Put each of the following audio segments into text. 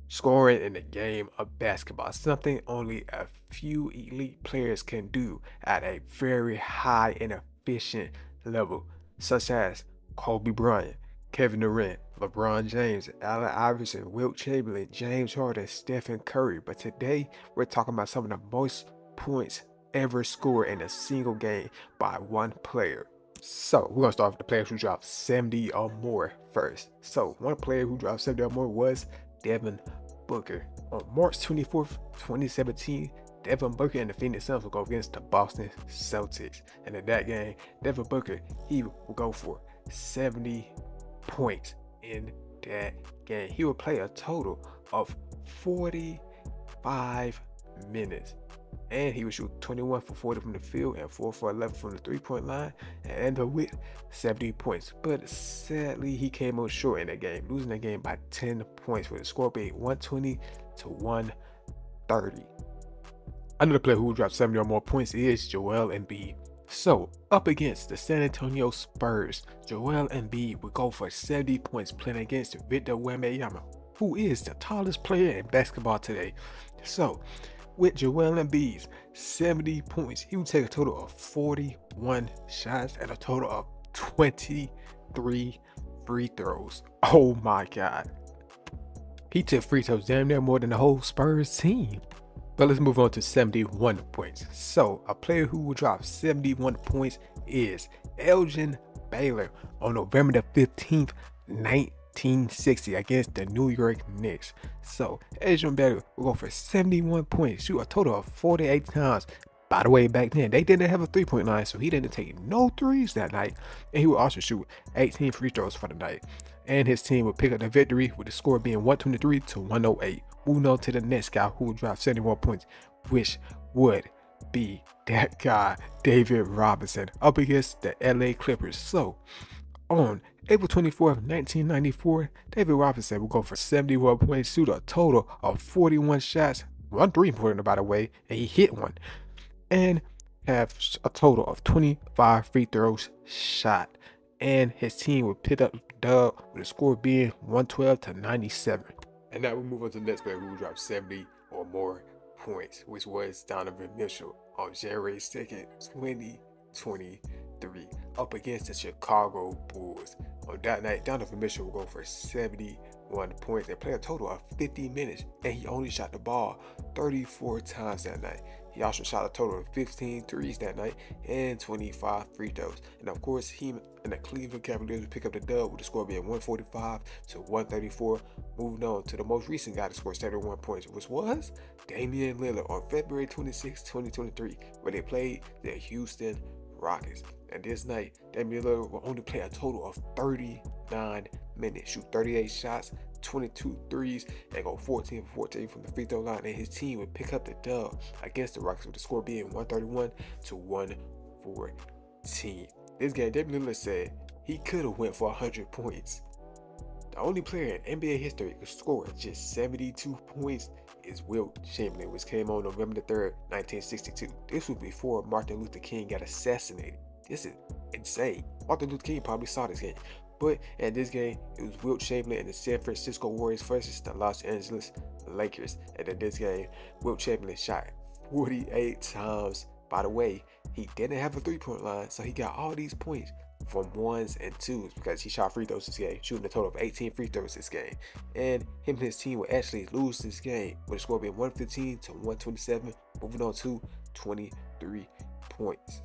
Scoring in the game of basketball, something only a few elite players can do at a very high and efficient level, such as Kobe Bryant, Kevin Durant, LeBron James, Allen Iverson, Wilt Chamberlain, James Harden, Stephen Curry. But today, we're talking about some of the most points ever scored in a single game by one player. So, we're going to start with the players who dropped 70 or more first. So, one player who dropped 70 or more was Devin Booker. On March 24th, 2017, Devin Booker and the Phoenix Suns will go against the Boston Celtics. And in that game, Devin Booker, he will go for 70 points in that game. He will play a total of 45 minutes. And he would shoot 21 for 40 from the field and 4 for 11 from the three-point line and end up with 70 points. But sadly, he came out short in that game, losing that game by 10 points with the score being 120 to 130. Another player who dropped 70 or more points is Joel Embiid. So, up against the San Antonio Spurs, Joel Embiid would go for 70 points playing against Victor Wembanyama, who is the tallest player in basketball today. So, with Joel Embiid's 70 points, he would take a total of 41 shots and a total of 23 free throws. Oh my God. He took free throws damn near more than the whole Spurs team. But let's move on to 71 points. So, a player who will drop 71 points is Elgin Baylor on November the 15th, 1960 against the New York Knicks. So, Elgin Baylor will go for 71 points, shoot a total of 48 times. By the way, back then, they didn't have a three-point line, so he didn't take no threes that night. And he would also shoot 18 free throws for the night. And his team would pick up the victory with the score being 123 to 108. Moving on to the next guy who would drop 71 points, which would be that guy, David Robinson, up against the LA Clippers. So, on April 24th, 1994, David Robinson will go for 71 points, shoot a total of 41 shots, one three-pointer by the way, and he hit one, and have a total of 25 free throws shot. And his team would pick up the dub with the score being 112 to 97. And now we move on to the next player who dropped 70 or more points, which was Donovan Mitchell on January 2nd, 2023, up against the Chicago Bulls. On that night, Donovan Mitchell will go for 71 points and play a total of 50 minutes, and he only shot the ball 34 times that night. He also shot a total of 15 threes that night and 25 free throws. And of course, he and the Cleveland Cavaliers would pick up the dub with the score being 145 to 134. Moving on to the most recent guy to score 71 points, which was Damian Lillard on February 26, 2023, where they played the Houston Rockets. And this night, Damian Lillard will only play a total of 39 minutes, shoot 38 shots, 22 threes, and go 14 for 14 from the free throw line. And his team would pick up the dub against the Rockets with the score being 131 to 114. This game, Damian Lillard said he could have went for 100 points. The only player in NBA history who scored just 72 points is Wilt Chamberlain, which came on November the 3rd, 1962. This was before Martin Luther King got assassinated. This is insane. Martin Luther King probably saw this game. But in this game, it was Wilt Chamberlain and the San Francisco Warriors versus the Los Angeles Lakers. And in this game, Wilt Chamberlain shot 48 times. By the way, he didn't have a three-point line, so he got all these points from ones and twos because he shot free throws this game, shooting a total of 18 free throws this game. And him and his team will actually lose this game with a score being 115 to 127, moving on to 23 points.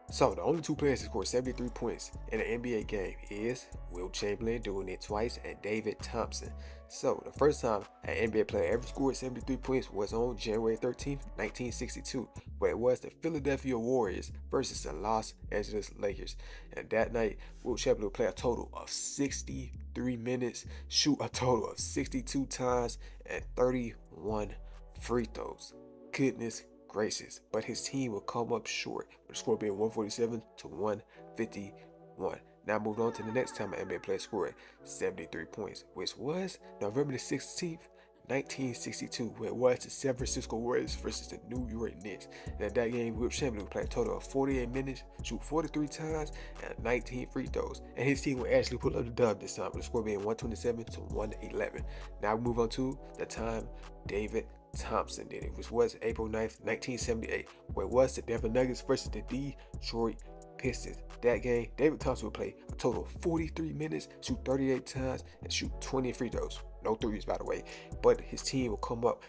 So the only two players to score 73 points in an NBA game is Wilt Chamberlain doing it twice and David Thompson. So the first time an NBA player ever scored 73 points was on January 13th, 1962, where it was the Philadelphia Warriors versus the Los Angeles Lakers. And that night, Wilt Chamberlain would play a total of 63 minutes, shoot a total of 62 times, and 31 free throws. Goodness gracious, but his team will come up short with the score being 147 to 151. Now moving on to the next time an NBA player scored 73 points, which was November the 16th, 1962, where it was the San Francisco Warriors versus the New York Knicks. And at that game, Wilt Chamberlain would play a total of 48 minutes, shoot 43 times, and 19 free throws. And his team would actually pull up the dub this time, with the score being 127 to 111. Now we move on to the time David Thompson did it, which was April 9th, 1978, where it was the Denver Nuggets versus the Detroit Pistons. That game, David Thompson would play a total of 43 minutes, shoot 38 times, and shoot 20 free throws. No threes, by the way. But his team will come up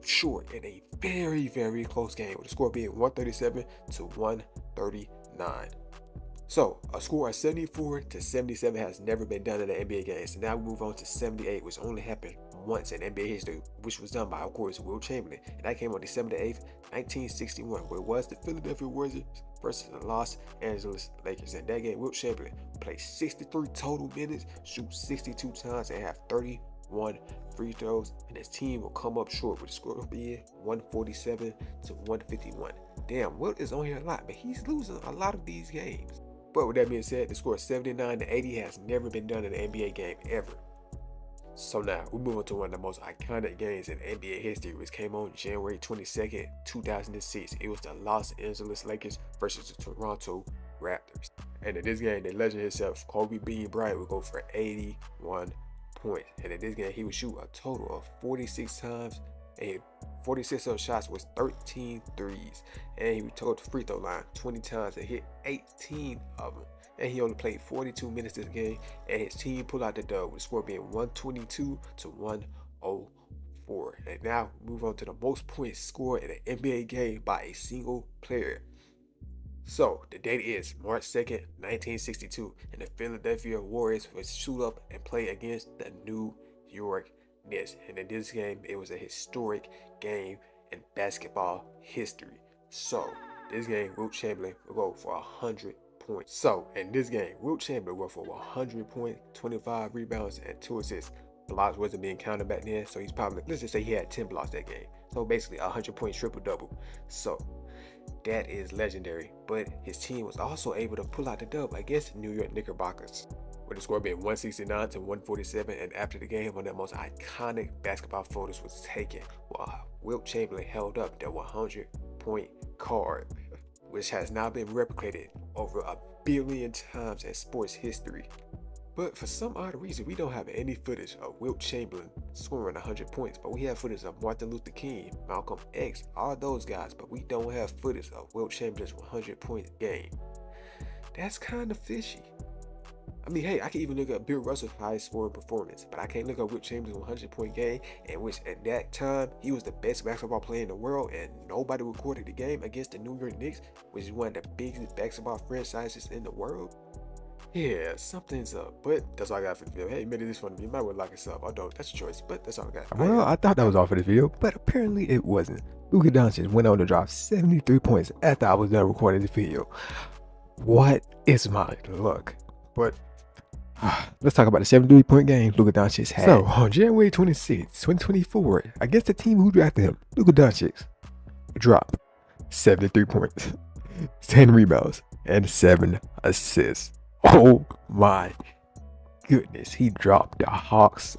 short in a very, very close game, with the score being 137 to 139. So, a score of 74 to 77 has never been done in an NBA game. So now we move on to 78, which only happened once in NBA history, which was done by, of course, Wilt Chamberlain. And that came on December 8th, 1961, where it was the Philadelphia Warriors versus the Los Angeles Lakers. In that game, Wilt Chamberlain played 63 total minutes, shoot 62 times, and have 31 free throws. And his team will come up short, with the score being 147 to 151. Damn, Wilt is on here a lot, but he's losing a lot of these games. But with that being said, the score of 79 to 80 has never been done in an NBA game ever. So now we move on to one of the most iconic games in NBA history, which came on January 22nd, 2006. It was the Los Angeles Lakers versus the Toronto Raptors. And in this game, the legend himself, Kobe Bryant, would go for 81 points. And in this game, he would shoot a total of 46 times, and 46 of those shots was 13 threes. And he would total the free throw line 20 times and hit 18 of them. And he only played 42 minutes this game, and his team pulled out the dub, with the score being 122 to 104. And now move on to the most points scored in an NBA game by a single player. So the date is March 2nd, 1962, and the Philadelphia Warriors would shoot up and play against the New York Knicks. And in this game, it was a historic game in basketball history. So this game, Wilt Chamberlain will go for 100 points. So in this game, Wilt Chamberlain went for 100 points, 25 rebounds, and 2 assists. Blocks wasn't being counted back then, so he's probably, let's just say he had 10 blocks that game. So basically 100 point triple-double. So that is legendary. But his team was also able to pull out the dub against the New York Knickerbockers, with the score being 169 to 147. And after the game, one of the most iconic basketball photos was taken while Wilt Chamberlain held up the 100-point card, which has now been replicated over 1 billion times in sports history. But for some odd reason, we don't have any footage of Wilt Chamberlain scoring 100 points, but we have footage of Martin Luther King, Malcolm X, all those guys, but we don't have footage of Wilt Chamberlain's 100-point game. That's kind of fishy. I mean, hey, I can even look at Bill Russell's highest scoring performance, but I can't look at Wilt Chamberlain's 100-point game, in which at that time, he was the best basketball player in the world, and nobody recorded the game against the New York Knicks, which is one of the biggest basketball franchises in the world. Yeah, something's up, but that's all I got for the video. Hey, maybe this one, you might want to like and sub. I don't, that's your choice, but that's all I got. Well, I thought that was all for this video, but apparently it wasn't. Luka Doncic went on to drop 73 points after I was done recording this video. What is my luck? But let's talk about the 73-point game Luka Doncic had. So, on January 26, 2024, against the team who drafted him, Luka Doncic dropped 73 points, 10 rebounds, and 7 assists. Oh my goodness, he dropped the Hawks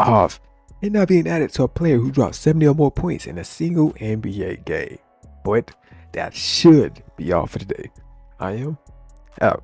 off, and now being added to a player who dropped 70 or more points in a single NBA game. But that should be all for today. I am out.